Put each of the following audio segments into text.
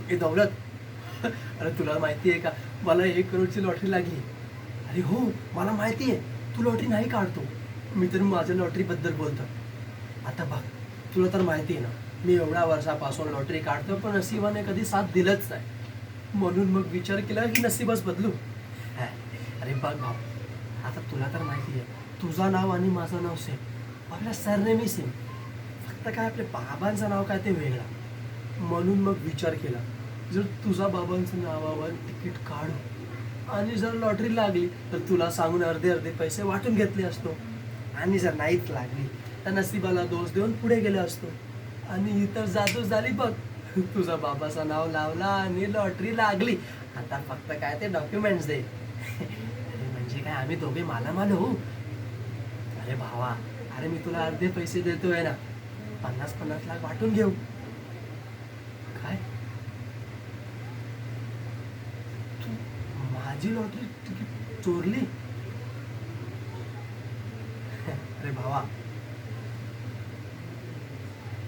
ए दौलत, अरे तुला माहिती आहे का, मला 1 करोडची लॉटरी लागली. अरे हो, मला माहिती आहे. तू लॉटरी नाही काढतो. मी तर माझ्या लॉटरीबद्दल बोलतो. आता बघ, तुला तर माहिती आहे ना, मी एवढ्या वर्षापासून लॉटरी काढतो, पण नशिबाने कधी साथ दिलंच नाही. म्हणून मग विचार केला की नशीबच बदलू. हा, अरे बघ भाऊ, आता तुला तर माहिती आहे, तुझं नाव आणि माझं नाव सेम. आपल्या सरनेमही सेम. फक्त काय आपल्या बाबांचं नाव काय ते वेगळं. म्हणून मग विचार केला, जर तुझ्या बाबांचं नावावर तिकीट काढू आणि जर लॉटरी लागली तर तुला सांगून अर्धे अर्धे पैसे वाटून घेतले असतो. आणि जर नाहीच लागली तर नशिबाला दोष देऊन पुढे गेलो असतो. आणि ही तर जादूच झाली बघ. तुझा बाबाचं नाव लावला आणि लॉटरी लागली. आता फक्त काय ते डॉक्युमेंट्स दे. अरे म्हणजे काय, आम्ही दोघे मालामाल होऊ. अरे भावा, अरे मी तुला अर्धे पैसे देतोय ना, 50-50 लाख वाटून घेऊ. काय, तू माझी लॉटरी तिकीट चोरली? अरे भावा,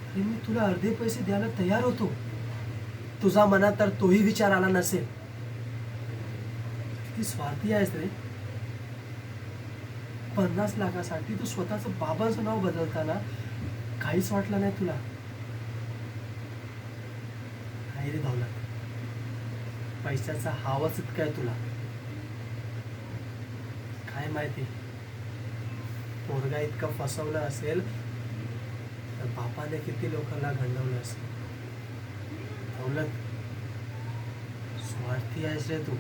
अरे मी तुला अर्धे पैसे द्यायला तयार होतो. तुझा मनात तर तोही विचार आला नसेल. किती स्वार्थी आहेस रे. 50 लाखासाठी तू स्वतःचं बाबांचं नाव बदलताना काहीच वाटलं नाही तुला. नाही रे दौलत, पैशाचा हावच इतका आहे तुला. काय माहिती, पोरगा इतकं फसवलं असेल तर बापाने किती लोकांना गंडवलं असेल. दौलत, स्वार्थी आहेस रे तू.